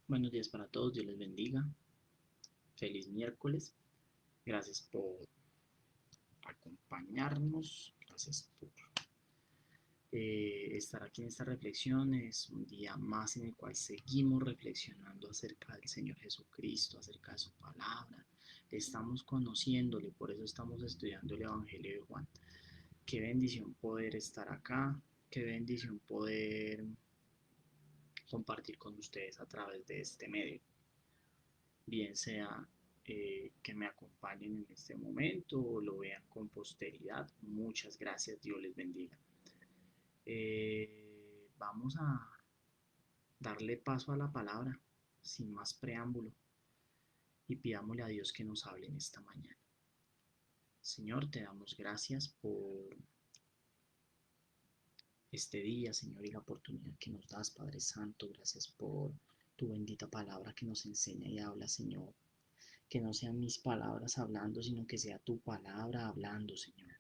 Buenos días para todos, Dios les bendiga. Feliz miércoles. Gracias por acompañarnos. Gracias por estar aquí en esta reflexión. Es un día más en el cual seguimos reflexionando acerca del Señor Jesucristo, acerca de su palabra. Estamos conociéndole, por eso estamos estudiando el Evangelio de Juan. Qué bendición poder estar acá, qué bendición poder compartir con ustedes a través de este medio. Bien sea que me acompañen en este momento o lo vean con posteridad. Muchas gracias, Dios les bendiga. Vamos a darle paso a la palabra sin más preámbulo y pidámosle a Dios que nos hable en esta mañana. Señor, te damos gracias por este día, Señor, y la oportunidad que nos das, Padre Santo. Gracias por tu bendita palabra que nos enseña y habla, Señor. Que no sean mis palabras hablando, sino que sea tu palabra hablando, Señor.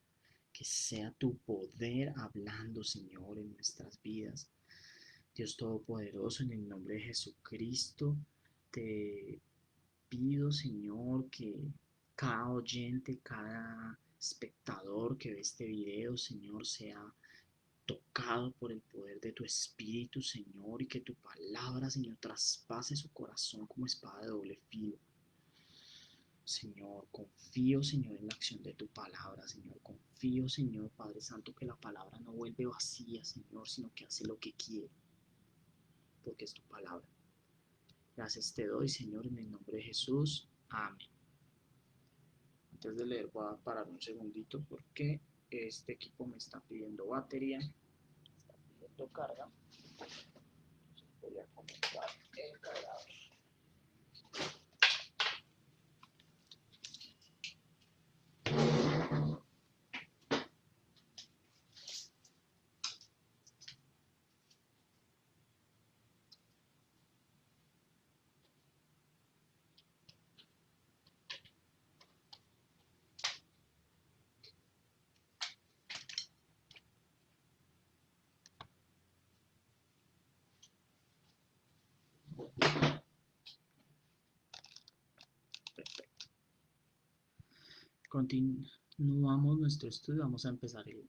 Que sea tu poder hablando, Señor, en nuestras vidas. Dios Todopoderoso, en el nombre de Jesucristo, te pido, Señor, que cada oyente, cada espectador que ve este video, Señor, sea tocado por el poder de tu Espíritu, Señor, y que tu palabra, Señor, traspase su corazón como espada de doble filo. Señor, confío, Señor, en la acción de tu palabra, Señor. Confío, Señor, Padre Santo, que la palabra no vuelve vacía, Señor, sino que hace lo que quiere, porque es tu palabra. Gracias te doy, Señor, en el nombre de Jesús. Amén. Antes de leer, voy a parar un segundito porque este equipo me está pidiendo batería, está pidiendo carga. Voy a conectar el cargador. Perfecto. Continuamos nuestro estudio. Vamos a empezar el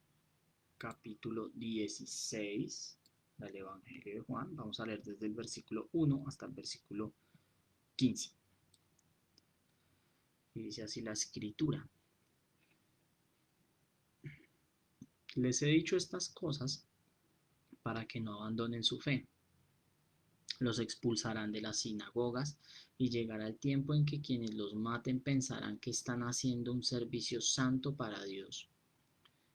capítulo 16 del Evangelio de Juan. Vamos a leer desde el versículo 1 hasta el versículo 15. Y dice así la escritura. Les he dicho estas cosas para que no abandonen su fe. Los expulsarán de las sinagogas y llegará el tiempo en que quienes los maten pensarán que están haciendo un servicio santo para Dios.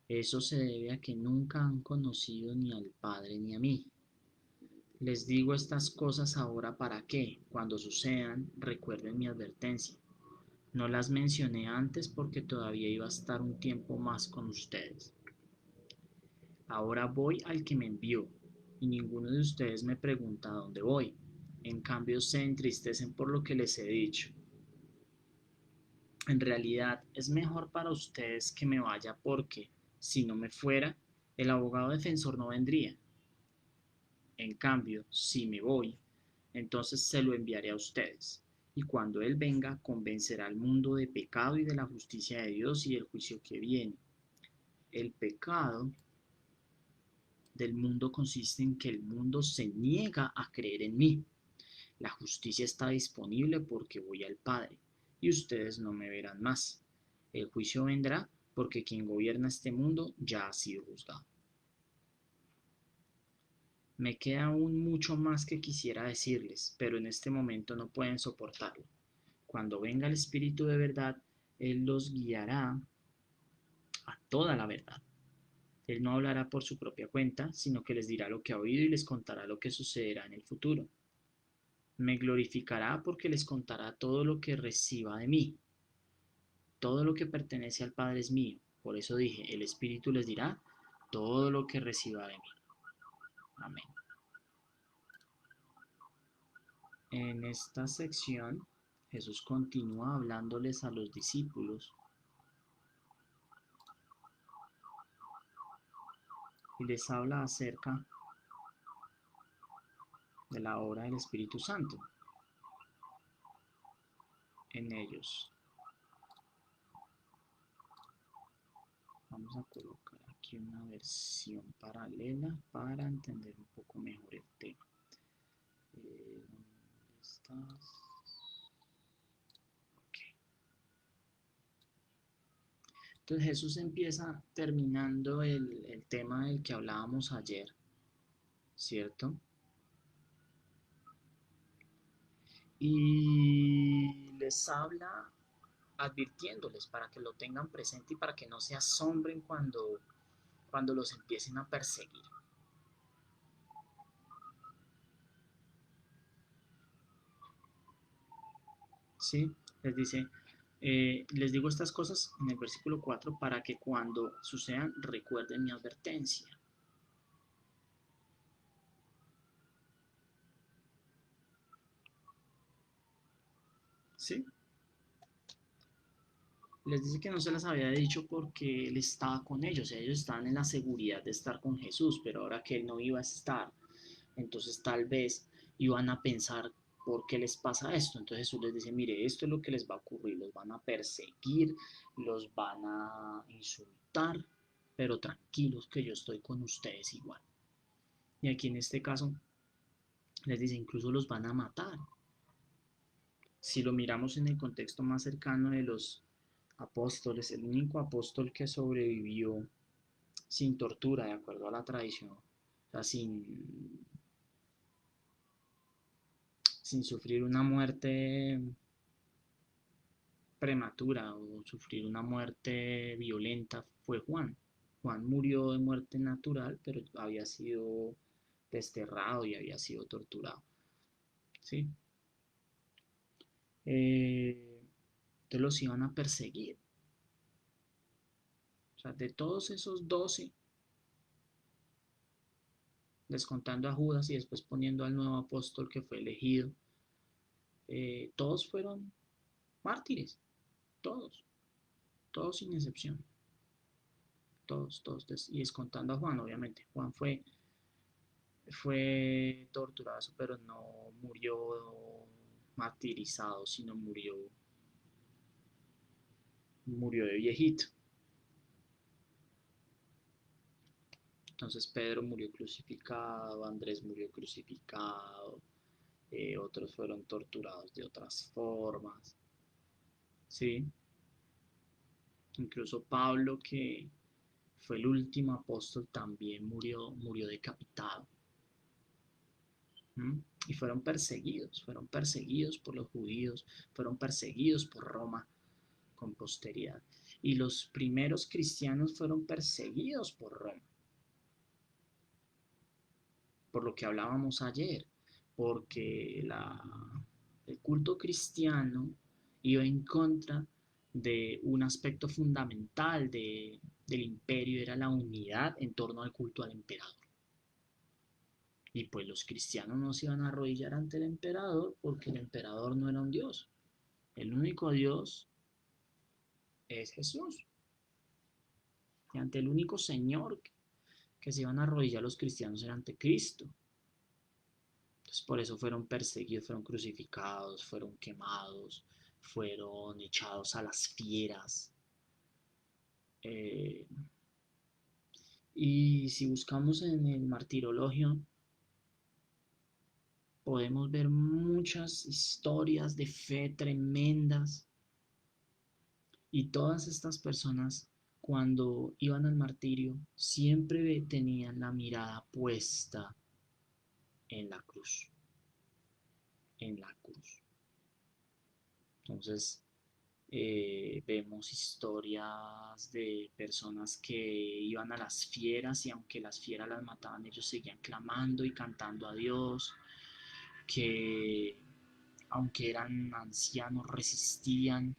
Eso se debe a que nunca han conocido ni al Padre ni a mí. Les digo estas cosas ahora para que, cuando sucedan, recuerden mi advertencia. No las mencioné antes porque todavía iba a estar un tiempo más con ustedes. Ahora voy al que me envió, y ninguno de ustedes me pregunta a dónde voy. En cambio, se entristecen por lo que les he dicho. En realidad, es mejor para ustedes que me vaya porque, si no me fuera, el abogado defensor no vendría. En cambio, si me voy, entonces se lo enviaré a ustedes. Y cuando Él venga, convencerá al mundo de pecado y de la justicia de Dios y del juicio que viene. El pecado del mundo consiste en que el mundo se niega a creer en mí. La justicia está disponible porque voy al Padre, y ustedes no me verán más. El juicio vendrá porque quien gobierna este mundo ya ha sido juzgado. Me queda aún mucho más que quisiera decirles, pero en este momento no pueden soportarlo. Cuando venga el Espíritu de verdad, Él los guiará a toda la verdad. Él no hablará por su propia cuenta, sino que les dirá lo que ha oído y les contará lo que sucederá en el futuro. Me glorificará porque les contará todo lo que reciba de mí. Todo lo que pertenece al Padre es mío. Por eso dije, el Espíritu les dirá todo lo que reciba de mí. Amén. En esta sección, Jesús continúa hablándoles a los discípulos y les habla acerca de la obra del Espíritu Santo. en ellos. Vamos a colocar aquí una versión paralela para entender un poco mejor el tema. ¿Dónde estás? Okay. Entonces Jesús empieza terminando el tema del que hablábamos ayer, ¿cierto? Y les habla advirtiéndoles para que lo tengan presente y para que no se asombren cuando los empiecen a perseguir. ¿Sí? Les dice, les digo estas cosas en el versículo 4 para que cuando sucedan recuerden mi advertencia. ¿Sí? Les dice que no se las había dicho porque él estaba con ellos, ellos estaban en la seguridad de estar con Jesús, pero ahora que él no iba a estar, entonces tal vez iban a pensar por qué les pasa esto. Entonces Jesús les dice, mire, esto es lo que les va a ocurrir, los van a perseguir, los van a insultar, pero tranquilos que yo estoy con ustedes igual. Y aquí en este caso les dice, incluso los van a matar. Si lo miramos en el contexto más cercano de los apóstoles, el único apóstol que sobrevivió sin tortura, de acuerdo a la tradición, o sea, sin sufrir una muerte prematura o sufrir una muerte violenta, fue Juan. Juan murió de muerte natural, pero había sido desterrado y había sido torturado. ¿Sí? Entonces los iban a perseguir. O sea, de todos esos 12, descontando a Judas y después poniendo al nuevo apóstol que fue elegido, todos fueron mártires, todos, todos sin excepción, todos, y descontando a Juan, obviamente. Juan fue torturado, pero no murió martirizado, sino murió de viejito. Entonces Pedro murió crucificado, Andrés murió crucificado, otros fueron torturados de otras formas, ¿sí? Incluso Pablo, que fue el último apóstol, también murió decapitado. ¿Mm? Y fueron perseguidos por los judíos, fueron perseguidos por Roma con posteridad. Y los primeros cristianos fueron perseguidos por Roma, por lo que hablábamos ayer, porque el culto cristiano iba en contra de un aspecto fundamental del imperio, era la unidad en torno al culto al emperador. Y pues los cristianos no se iban a arrodillar ante el emperador porque el emperador no era un dios. El único dios es Jesús. Y ante el único Señor que se iban a arrodillar los cristianos era ante Cristo. Entonces por eso fueron perseguidos, fueron crucificados, fueron quemados, fueron echados a las fieras. Eh, y si buscamos en el martirologio, podemos ver muchas historias de fe tremendas. Y todas estas personas, cuando iban al martirio, siempre tenían la mirada puesta en la cruz, en la cruz. Entonces, vemos historias de personas que iban a las fieras y aunque las fieras las mataban, ellos seguían clamando y cantando a Dios, que aunque eran ancianos resistían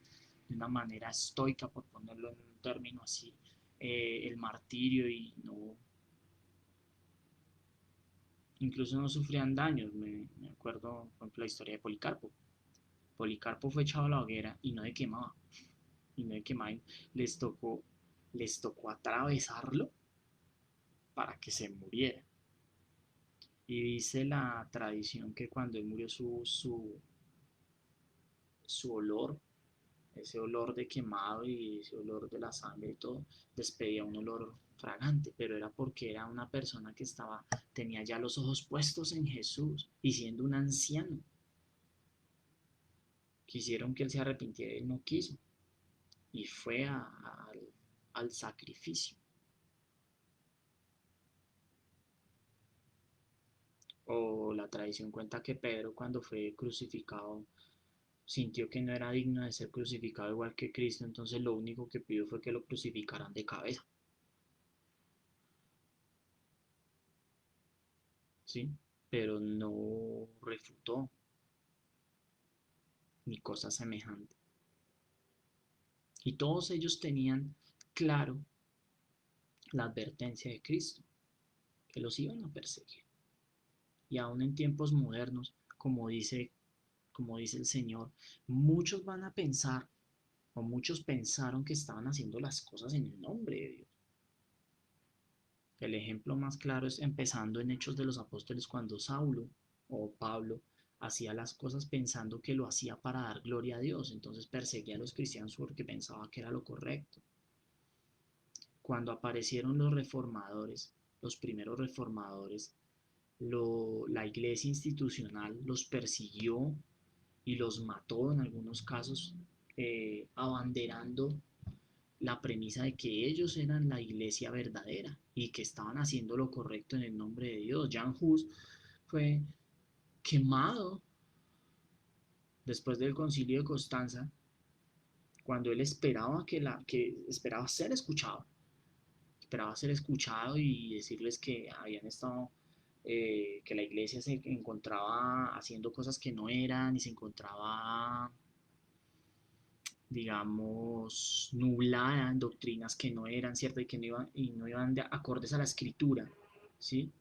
de una manera estoica, por ponerlo en un término así, el martirio y no, incluso no sufrían daños. Me acuerdo, por ejemplo, la historia de Policarpo. Policarpo fue echado a la hoguera y no de quemaba, y no de quemaba, les tocó, les tocó atravesarlo para que se muriera. Y dice la tradición que cuando él murió su olor, ese olor de quemado y ese olor de la sangre y todo, despedía un olor fragante, pero era porque era una persona que tenía ya los ojos puestos en Jesús y siendo un anciano. Quisieron que él se arrepintiera y él no quiso y fue al sacrificio. O la tradición cuenta que Pedro cuando fue crucificado sintió que no era digno de ser crucificado igual que Cristo, entonces lo único que pidió fue que lo crucificaran de cabeza, ¿sí? Pero no refutó ni cosa semejante. Y todos ellos tenían claro la advertencia de Cristo, que los iban a perseguir. Y aún en tiempos modernos, como dice el Señor, muchos van a pensar, o muchos pensaron que estaban haciendo las cosas en el nombre de Dios. El ejemplo más claro es empezando en Hechos de los Apóstoles cuando Saulo o Pablo hacía las cosas pensando que lo hacía para dar gloria a Dios, entonces perseguía a los cristianos porque pensaba que era lo correcto. Cuando aparecieron los reformadores, los primeros reformadores, la iglesia institucional los persiguió y los mató en algunos casos, abanderando la premisa de que ellos eran la iglesia verdadera y que estaban haciendo lo correcto en el nombre de Dios. Jan Hus fue quemado después del concilio de Constanza, cuando él que esperaba ser escuchado y decirles que habían estado, que la iglesia se encontraba haciendo cosas que no eran y se encontraba, digamos, nublada en doctrinas que no eran ciertas y no iban de acordes a la escritura, ¿sí?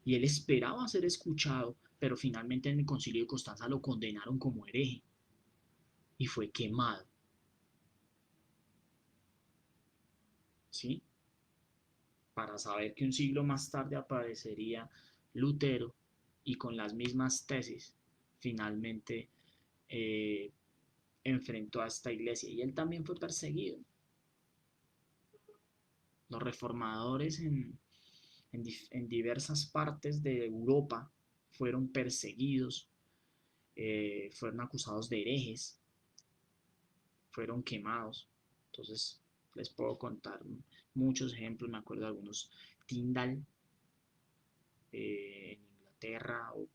Y él esperaba ser escuchado, pero finalmente en el concilio de Constanza lo condenaron como hereje y fue quemado, ¿sí? Para saber que un siglo más tarde aparecería Lutero y con las mismas tesis finalmente eh, enfrentó a esta iglesia y él también fue perseguido. Los reformadores en diversas partes de Europa fueron perseguidos, fueron acusados de herejes, fueron quemados. Entonces les puedo contar muchos ejemplos, me acuerdo de algunos. Tyndall en Inglaterra, o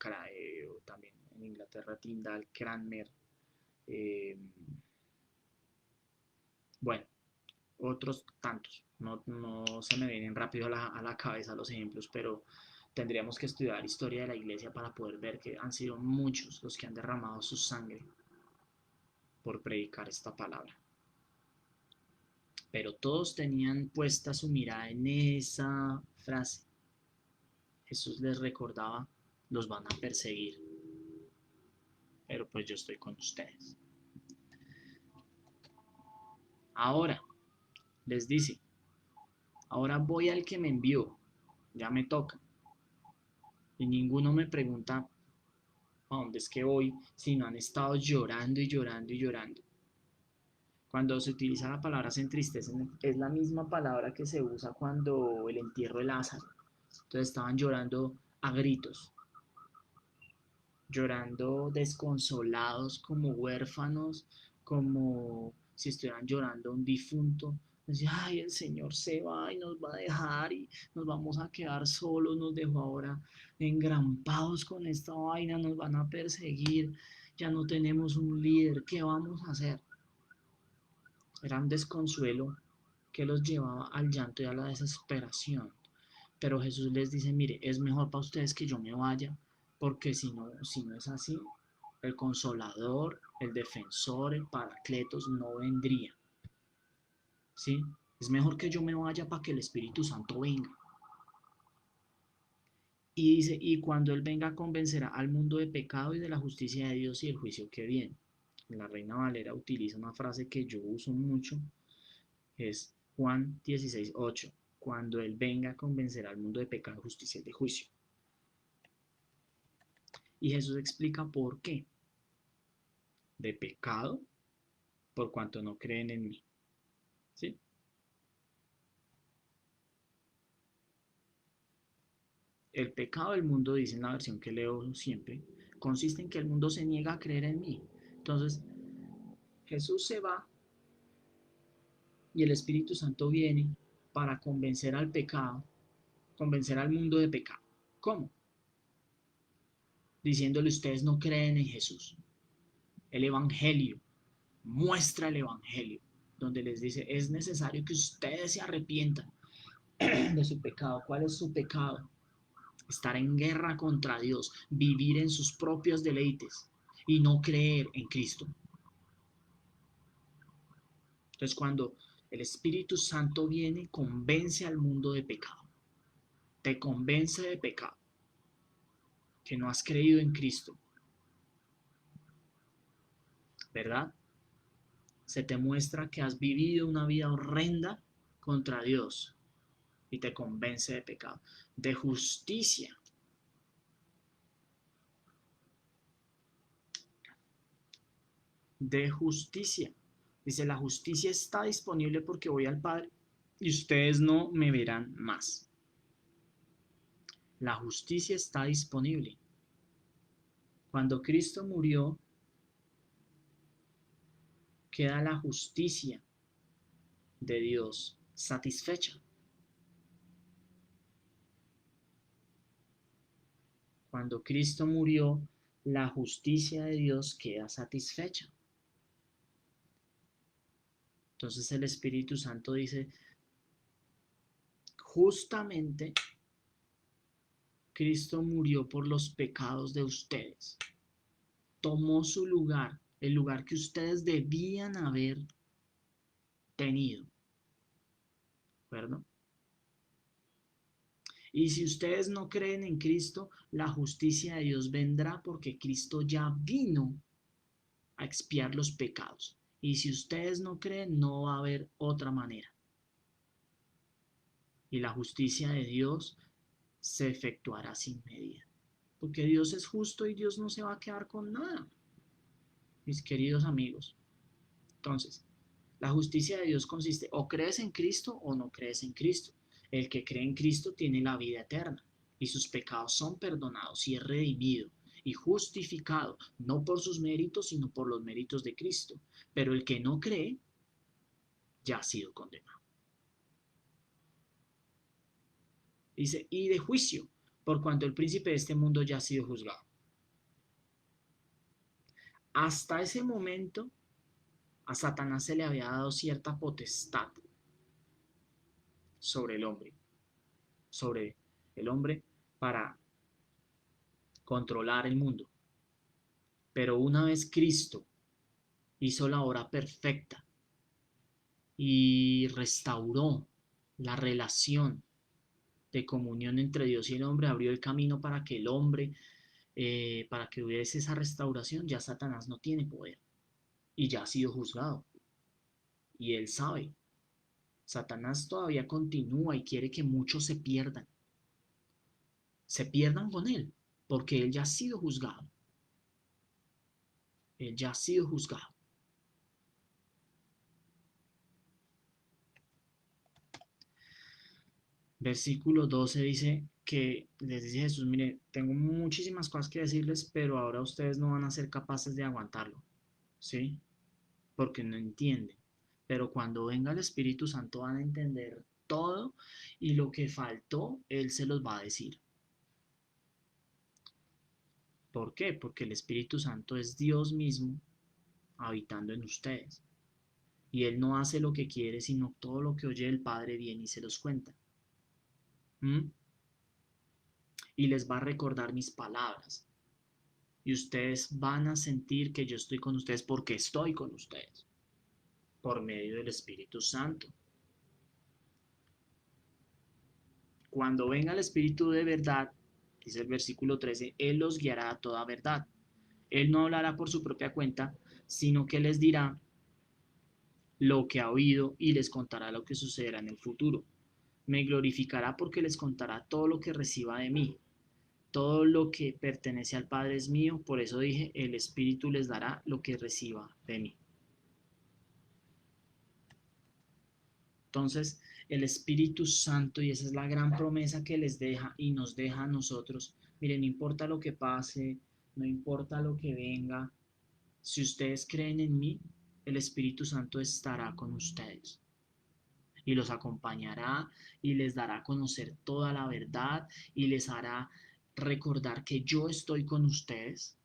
también en Inglaterra Tyndall, Cranmer, eh, bueno, otros tantos. No se me vienen rápido a la cabeza los ejemplos, pero tendríamos que estudiar historia de la iglesia para poder ver que han sido muchos los que han derramado su sangre por predicar esta palabra. Pero todos tenían puesta su mirada en esa frase. Jesús les recordaba, los van a perseguir, pero pues yo estoy con ustedes. Ahora, les dice, ahora voy al que me envió, ya me toca. Y ninguno me pregunta a dónde es que voy, sino han estado llorando y llorando y llorando. Cuando se utiliza la palabra se entristecen, es la misma palabra que se usa cuando el entierro de Lázaro. Entonces estaban llorando a gritos, llorando desconsolados como huérfanos, como si estuvieran llorando a un difunto. Decía, ay, el Señor se va y nos va a dejar y nos vamos a quedar solos, nos dejó ahora engrampados con esta vaina, nos van a perseguir, ya no tenemos un líder, ¿qué vamos a hacer? Era un desconsuelo que los llevaba al llanto y a la desesperación. Pero Jesús les dice, mire, es mejor para ustedes que yo me vaya, porque si no es así, el consolador, el defensor, el paracletos no vendría. ¿Sí? Es mejor que yo me vaya para que el Espíritu Santo venga. Y dice, y cuando Él venga convencerá al mundo de pecado y de la justicia de Dios y el juicio que viene. La Reina Valera utiliza una frase que yo uso mucho, es Juan 16:8. Cuando Él venga convencerá al mundo de pecado, justicia y de juicio. Y Jesús explica por qué. de pecado por cuanto no creen en mí. ¿Sí? El pecado del mundo, dice en la versión que leo siempre, consiste en que el mundo se niega a creer en mí. Entonces, Jesús se va y el Espíritu Santo viene para convencer al pecado, convencer al mundo de pecado. ¿Cómo? Diciéndole, ustedes no creen en Jesús. El Evangelio muestra el Evangelio, donde les dice, es necesario que ustedes se arrepientan de su pecado. ¿Cuál es su pecado? Estar en guerra contra Dios, vivir en sus propios deleites y no creer en Cristo. Entonces, cuando el Espíritu Santo viene, convence al mundo de pecado. Te convence de pecado, que no has creído en Cristo, ¿verdad? Se te muestra que has vivido una vida horrenda contra Dios y te convence de pecado, de justicia. De justicia. Dice, la justicia está disponible porque voy al Padre y ustedes no me verán más. La justicia está disponible. Cuando Cristo murió, queda la justicia de Dios satisfecha. Cuando Cristo murió, la justicia de Dios queda satisfecha. Entonces el Espíritu Santo dice, justamente Cristo murió por los pecados de ustedes. Tomó su lugar, el lugar que ustedes debían haber tenido. ¿Verdad? Y si ustedes no creen en Cristo, la justicia de Dios vendrá porque Cristo ya vino a expiar los pecados. Y si ustedes no creen, no va a haber otra manera. Y la justicia de Dios se efectuará sin medida. Porque Dios es justo y Dios no se va a quedar con nada, mis queridos amigos. Entonces, la justicia de Dios consiste o crees en Cristo o no crees en Cristo. El que cree en Cristo tiene la vida eterna y sus pecados son perdonados y es redimido y justificado, no por sus méritos, sino por los méritos de Cristo. Pero el que no cree ya ha sido condenado. Dice, y de juicio, por cuanto el príncipe de este mundo ya ha sido juzgado. Hasta ese momento, a Satanás se le había dado cierta potestad sobre el hombre para controlar el mundo. Pero una vez Cristo hizo la obra perfecta y restauró la relación de comunión entre Dios y el hombre, abrió el camino para que el hombre, para que hubiese esa restauración, ya Satanás no tiene poder y ya ha sido juzgado. Y él sabe, Satanás todavía continúa y quiere que muchos se pierdan con él, porque él ya ha sido juzgado. Él ya ha sido juzgado. Versículo 12 dice que les dice Jesús, mire, tengo muchísimas cosas que decirles, pero ahora ustedes no van a ser capaces de aguantarlo, ¿sí? Porque no entienden. Pero cuando venga el Espíritu Santo van a entender todo y lo que faltó, Él se los va a decir. ¿Por qué? Porque el Espíritu Santo es Dios mismo habitando en ustedes. Y Él no hace lo que quiere, sino todo lo que oye el Padre viene y se los cuenta. ¿Mm? Y les va a recordar mis palabras. Y ustedes van a sentir que yo estoy con ustedes porque estoy con ustedes, por medio del Espíritu Santo. Cuando venga el Espíritu de verdad, dice el versículo 13, Él los guiará a toda verdad. Él no hablará por su propia cuenta, sino que les dirá lo que ha oído y les contará lo que sucederá en el futuro. Me glorificará porque les contará todo lo que reciba de mí. Todo lo que pertenece al Padre es mío, por eso dije, el Espíritu les dará lo que reciba de mí. Entonces, el Espíritu Santo, y esa es la gran promesa que les deja y nos deja a nosotros. Miren, no importa lo que pase, no importa lo que venga, si ustedes creen en mí, el Espíritu Santo estará con ustedes y los acompañará y les dará a conocer toda la verdad y les hará recordar que yo estoy con ustedes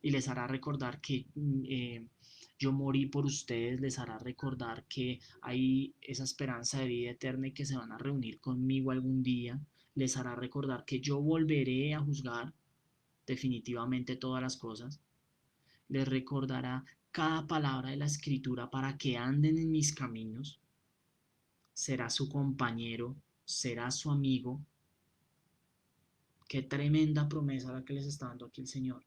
y les hará recordar que yo morí por ustedes, les hará recordar que hay esa esperanza de vida eterna y que se van a reunir conmigo algún día, les hará recordar que yo volveré a juzgar definitivamente todas las cosas, les recordará cada palabra de la escritura para que anden en mis caminos, será su compañero, será su amigo. Qué tremenda promesa la que les está dando aquí el Señor.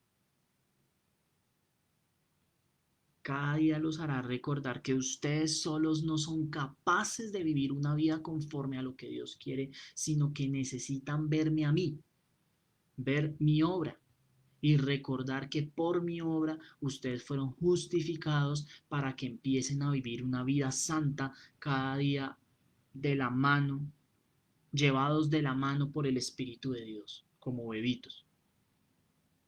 Cada día los hará recordar que ustedes solos no son capaces de vivir una vida conforme a lo que Dios quiere, sino que necesitan verme a mí, ver mi obra y recordar que por mi obra ustedes fueron justificados para que empiecen a vivir una vida santa cada día de la mano, llevados de la mano por el Espíritu de Dios, como bebitos.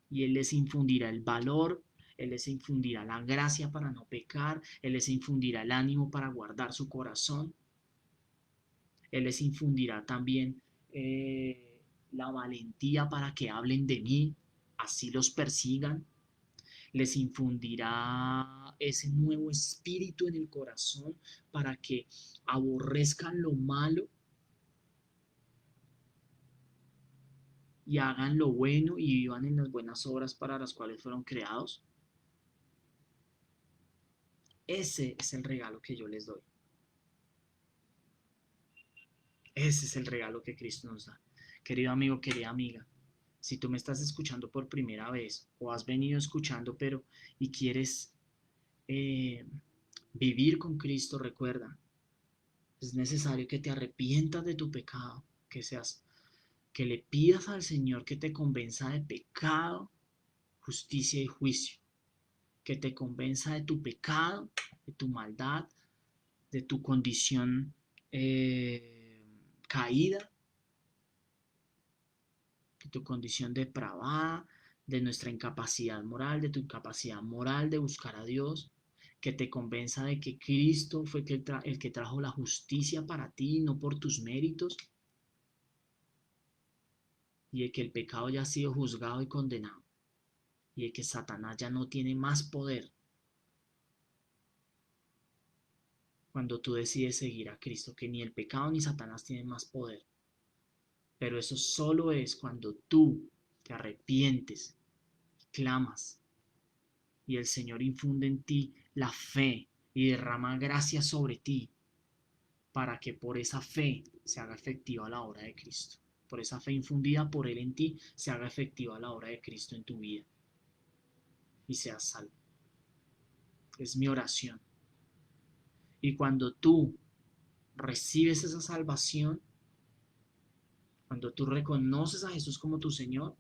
Y Él les infundirá el valor, Él les infundirá la gracia para no pecar, Él les infundirá el ánimo para guardar su corazón, Él les infundirá también la valentía para que hablen de mí, así los persigan, les infundirá ese nuevo espíritu en el corazón para que aborrezcan lo malo y hagan lo bueno y vivan en las buenas obras para las cuales fueron creados. Ese es el regalo que yo les doy. Ese es el regalo que Cristo nos da. Querido amigo, querida amiga, si tú me estás escuchando por primera vez o has venido escuchando, pero y quieres eh, vivir con Cristo, recuerda, es necesario que te arrepientas de tu pecado, que le pidas al Señor que te convenza de pecado, justicia y juicio, que te convenza de tu pecado, de tu maldad, de tu condición caída, de tu condición depravada, de nuestra incapacidad moral, de tu incapacidad moral de buscar a Dios, que te convenza de que Cristo fue el que trajo la justicia para ti, no por tus méritos, y de que el pecado ya ha sido juzgado y condenado, y de que Satanás ya no tiene más poder cuando tú decides seguir a Cristo, que ni el pecado ni Satanás tienen más poder. Pero eso solo es cuando tú te arrepientes, clamas, y el Señor infunde en ti la fe y derrama gracia sobre ti para que por esa fe se haga efectiva la obra de Cristo. Por esa fe infundida por Él en ti se haga efectiva la obra de Cristo en tu vida y seas salvo. Es mi oración. Y cuando tú recibes esa salvación, cuando tú reconoces a Jesús como tu Señor,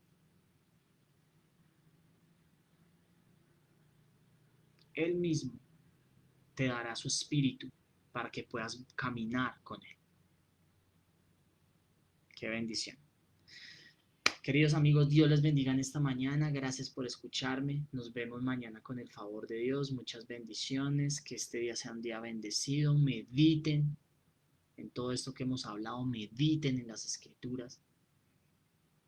Él mismo te dará su espíritu para que puedas caminar con Él. Qué bendición. Queridos amigos, Dios les bendiga en esta mañana. Gracias por escucharme. Nos vemos mañana con el favor de Dios. Muchas bendiciones. Que este día sea un día bendecido. Mediten en todo esto que hemos hablado. Mediten en las escrituras.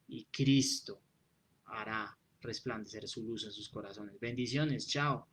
Y Cristo hará resplandecer su luz en sus corazones. Bendiciones. Chao.